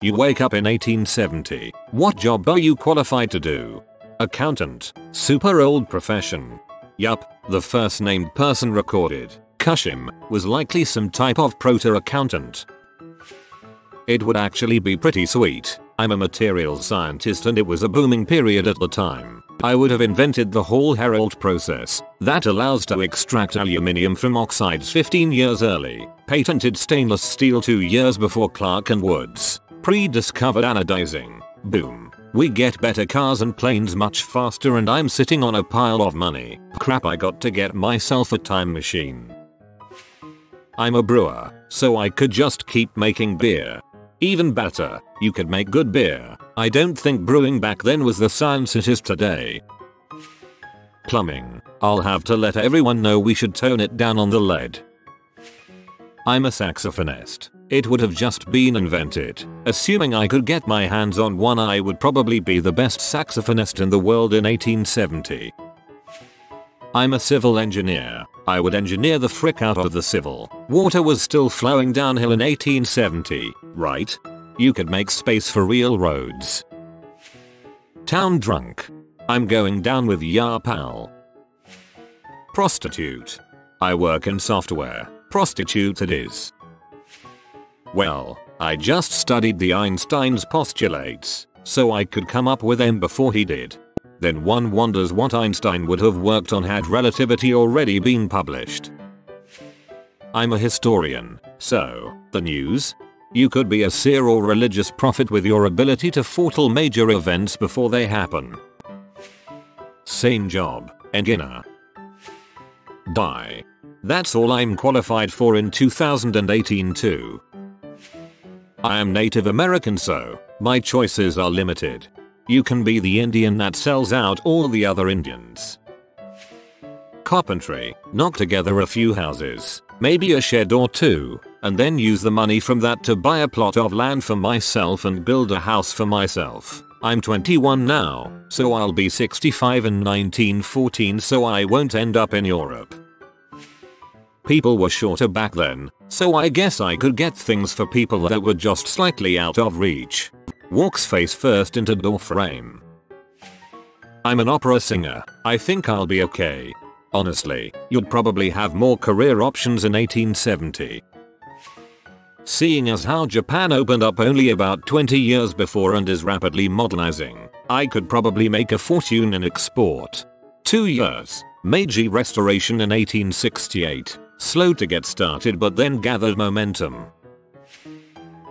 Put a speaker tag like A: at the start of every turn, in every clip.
A: You wake up in 1870. What job are you qualified to do? Accountant. Super old profession. Yup, the first named person recorded, Cushim, was likely some type of proto-accountant. It would actually be pretty sweet. I'm a materials scientist and it was a booming period at the time. I would have invented the Hall Herald process that allows to extract aluminium from oxides 15 years early, patented stainless steel 2 years before Clark and Woods, pre-discovered anodizing. Boom. We get better cars and planes much faster and I'm sitting on a pile of money. Crap, I got to get myself a time machine. I'm a brewer, so I could just keep making beer. Even better, you could make good beer. I don't think brewing back then was the science it is today. Plumbing. I'll have to let everyone know we should tone it down on the lead. I'm a saxophonist. It would have just been invented. Assuming I could get my hands on one, I would probably be the best saxophonist in the world in 1870. I'm a civil engineer. I would engineer the frick out of the civil. Water was still flowing downhill in 1870, right? You could make space for real roads. Town drunk. I'm going down with ya pal. Prostitute. I work in software. Prostitute it is. Well, I just studied the Einstein's postulates, so I could come up with them before he did. Then one wonders what Einstein would have worked on had relativity already been published. I'm a historian, so, the news? You could be a seer or religious prophet with your ability to foretell major events before they happen. Same job, engineer. Die. That's all I'm qualified for in 2018 too. I am Native American, so my choices are limited. You can be the Indian that sells out all the other Indians. Carpentry. Knock together a few houses, maybe a shed or two, and then use the money from that to buy a plot of land for myself and build a house for myself. I'm 21 now, so I'll be 65 in 1914, so I won't end up in Europe. People were shorter back then, so I guess I could get things for people that were just slightly out of reach. Walks face first into door frame. I'm an opera singer. I think I'll be okay. Honestly, you'd probably have more career options in 1870. Seeing as how Japan opened up only about 20 years before and is rapidly modernizing, I could probably make a fortune in export. 2 years. Meiji Restoration in 1868. Slow to get started but then gathered momentum.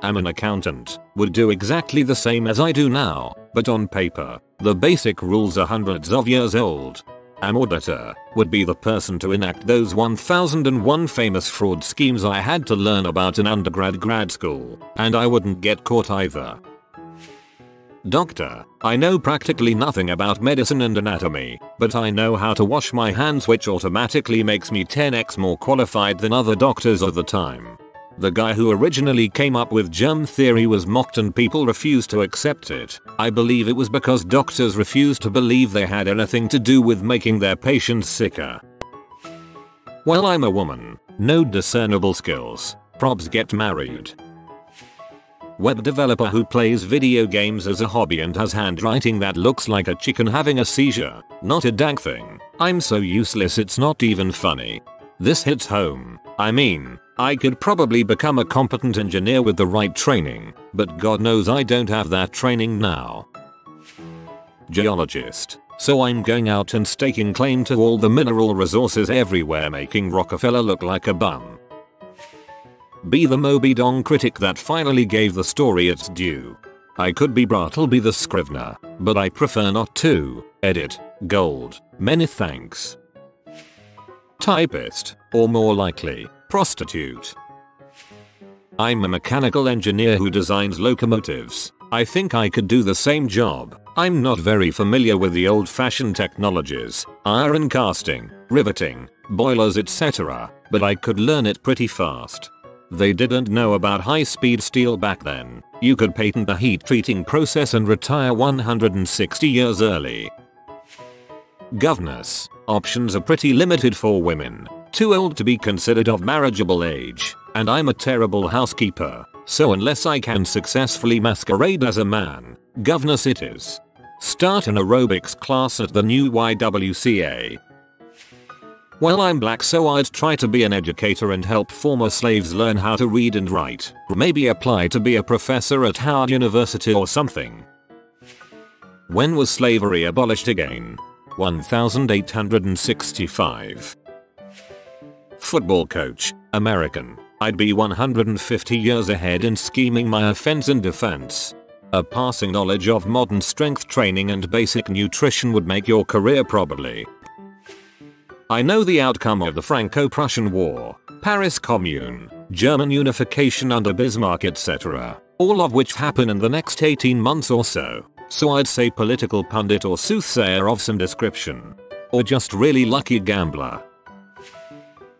A: I'm an accountant. Would do exactly the same as I do now, but on paper. The basic rules are hundreds of years old. Am auditor. Would be the person to enact those 1001 famous fraud schemes I had to learn about in grad school, and I wouldn't get caught either. Doctor. I know practically nothing about medicine and anatomy, but I know how to wash my hands, which automatically makes me 10x more qualified than other doctors of the time. The guy who originally came up with germ theory was mocked and people refused to accept it. I believe it was because doctors refused to believe they had anything to do with making their patients sicker. Well, I'm a woman. No discernible skills. Probs get married. Web developer who plays video games as a hobby and has handwriting that looks like a chicken having a seizure. Not a dang thing. I'm so useless it's not even funny. This hits home. I mean, I could probably become a competent engineer with the right training, but God knows I don't have that training now. Geologist. So I'm going out and staking claim to all the mineral resources everywhere, making Rockefeller look like a bum. Be the Moby Dong critic that finally gave the story its due. I could be Bartleby the Scrivener, but I prefer not to. Edit. Gold. Many thanks. Typist, or more likely, prostitute. I'm a mechanical engineer who designs locomotives. I think I could do the same job. I'm not very familiar with the old-fashioned technologies, iron casting, riveting, boilers etc., but I could learn it pretty fast. They didn't know about high-speed steel back then. You could patent the heat treating process and retire 160 years early. Governess. Options are pretty limited for women. Too old to be considered of marriageable age, and I'm a terrible housekeeper. So unless I can successfully masquerade as a man, governess it is. Start an aerobics class at the new YWCA. Well, I'm black, so I'd try to be an educator and help former slaves learn how to read and write. Maybe apply to be a professor at Howard University or something. When was slavery abolished again? 1865. Football coach, American. I'd be 150 years ahead in scheming my offense and defense. A passing knowledge of modern strength training and basic nutrition would make your career probably. I know the outcome of the Franco-Prussian War, Paris Commune, German unification under Bismarck, etc., all of which happen in the next 18 months or so. So I'd say political pundit or soothsayer of some description. Or just really lucky gambler.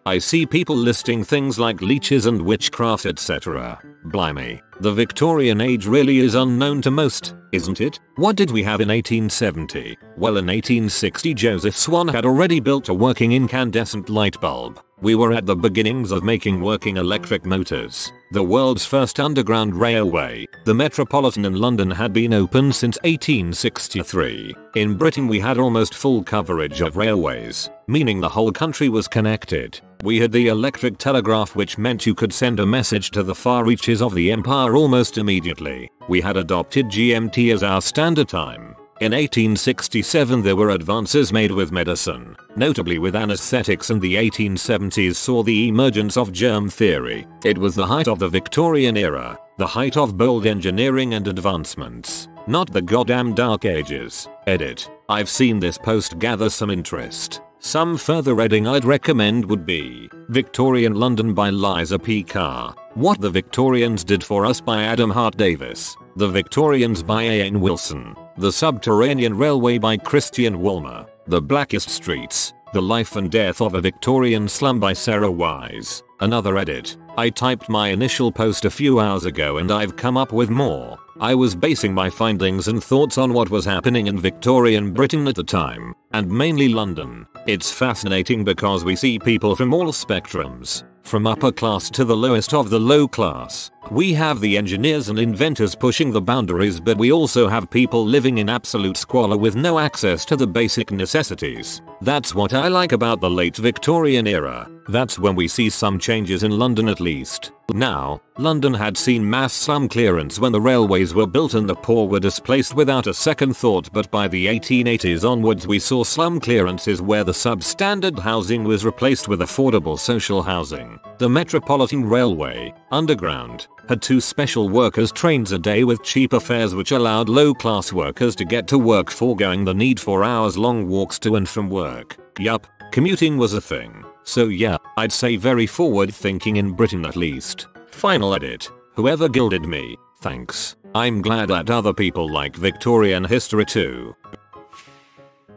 A: I see people listing things like leeches and witchcraft, etc. Blimey, the Victorian age really is unknown to most, isn't it? What did we have in 1870? Well, in 1860 Joseph Swan had already built a working incandescent light bulb. We were at the beginnings of making working electric motors. The world's first underground railway, the Metropolitan in London, had been open since 1863. In Britain we had almost full coverage of railways, meaning the whole country was connected. We had the electric telegraph, which meant you could send a message to the far reaches of the empire almost immediately. We had adopted GMT as our standard time. In 1867 there were advances made with medicine, notably with anesthetics, and the 1870s saw the emergence of germ theory. It was the height of the Victorian era, the height of bold engineering and advancements, not the goddamn Dark Ages. Edit. I've seen this post gather some interest. Some further reading I'd recommend would be Victorian London by Liza P. Carr, What the Victorians Did for Us by Adam Hart Davis, The Victorians by A.N. Wilson, The Subterranean Railway by Christian Woolmer, The Blackest Streets, The Life and Death of a Victorian Slum by Sarah Wise. Another edit. I typed my initial post a few hours ago and I've come up with more. I was basing my findings and thoughts on what was happening in Victorian Britain at the time, and mainly London. It's fascinating because we see people from all spectrums, from upper class to the lowest of the low class. We have the engineers and inventors pushing the boundaries, but we also have people living in absolute squalor with no access to the basic necessities. That's what I like about the late Victorian era. That's when we see some changes in London at least. Now, London had seen mass slum clearance when the railways were built and the poor were displaced without a second thought, but by the 1880s onwards we saw slum clearances where the substandard housing was replaced with affordable social housing. The Metropolitan Railway, Underground, had 2 special workers' trains a day with cheaper fares, which allowed low-class workers to get to work, foregoing the need for hours-long walks to and from work. Yup, commuting was a thing. So yeah, I'd say very forward-thinking in Britain at least. Final edit. Whoever gilded me, thanks. I'm glad that other people like Victorian history too.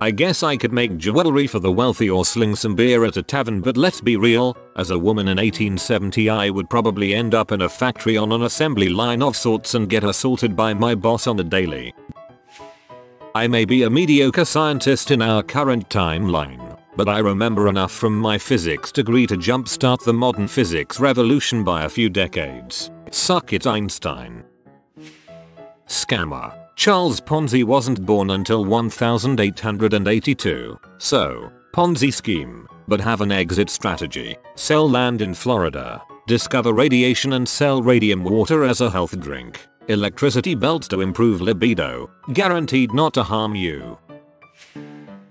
A: I guess I could make jewelry for the wealthy or sling some beer at a tavern, but let's be real, as a woman in 1870 I would probably end up in a factory on an assembly line of sorts and get assaulted by my boss on a daily. I may be a mediocre scientist in our current timeline, but I remember enough from my physics degree to jumpstart the modern physics revolution by a few decades. Suck it, Einstein. Scammer. Charles Ponzi wasn't born until 1882. So, Ponzi scheme, but have an exit strategy. Sell land in Florida, discover radiation and sell radium water as a health drink. Electricity belts to improve libido, guaranteed not to harm you.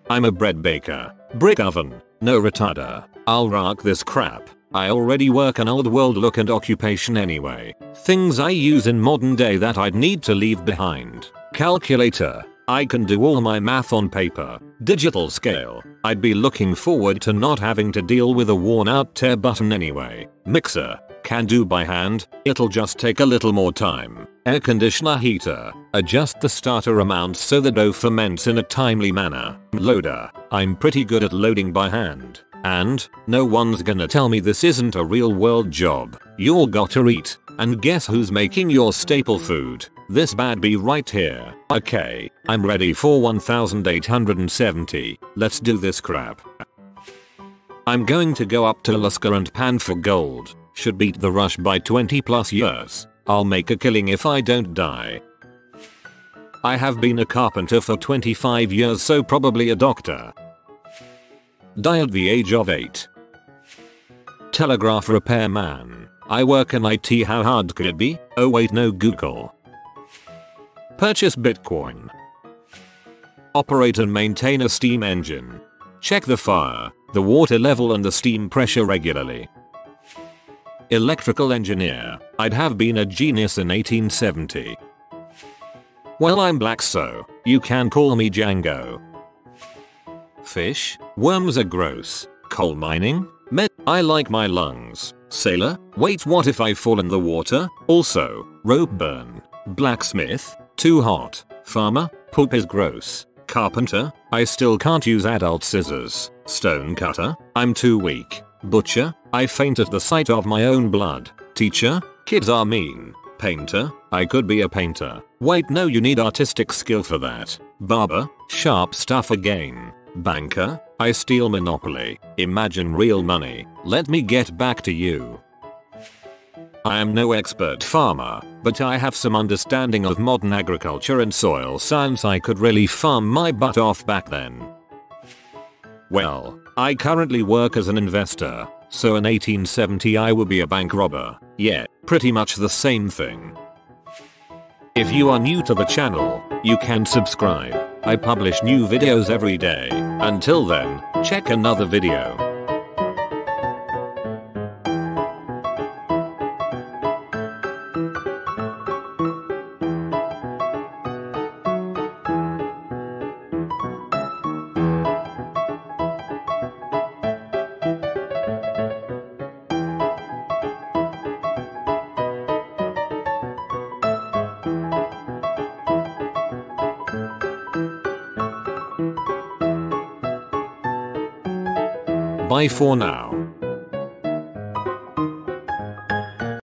A: I'm a bread baker, brick oven, no retarder. I'll rock this crap. I already work an old world look and occupation anyway. Things I use in modern day that I'd need to leave behind. Calculator. I can do all my math on paper. Digital scale. I'd be looking forward to not having to deal with a worn out tear button anyway. Mixer. Can do by hand, it'll just take a little more time. Air conditioner heater. Adjust the starter amount so the dough ferments in a timely manner. Loader. I'm pretty good at loading by hand. And, no one's gonna tell me this isn't a real world job. You'll gotta eat. And guess who's making your staple food? This bad bee right here. Okay, I'm ready for 1870. Let's do this crap. I'm going to go up to Alaska and pan for gold. Should beat the rush by 20+ years. I'll make a killing if I don't die. I have been a carpenter for 25 years, so probably a doctor. Die at the age of 8. Telegraph repairman. I work in IT, how hard could it be? Oh wait, no, Google. Purchase Bitcoin. Operate and maintain a steam engine. Check the fire, the water level and the steam pressure regularly. Electrical engineer. I'd have been a genius in 1870. Well, I'm black, so you can call me Django. Fish. Worms are gross. Coal mining. I like my lungs. Sailor. Wait, what if I fall in the water? Also, rope burn. Blacksmith. Too hot. Farmer. Poop is gross. Carpenter. I still can't use adult scissors. Stone cutter. I'm too weak. Butcher. I faint at the sight of my own blood. Teacher. Kids are mean. Painter. I could be a painter. Wait, no, you need artistic skill for that. Barber. Sharp stuff again. Banker. I steal Monopoly. Imagine real money. Let me get back to you. I am no expert farmer, but I have some understanding of modern agriculture and soil science. I could really farm my butt off back then. Well, I currently work as an investor, so in 1870 I would be a bank robber. Yeah, pretty much the same thing. If you are new to the channel, you can subscribe. I publish new videos every day. Until then, check another video. Bye for now.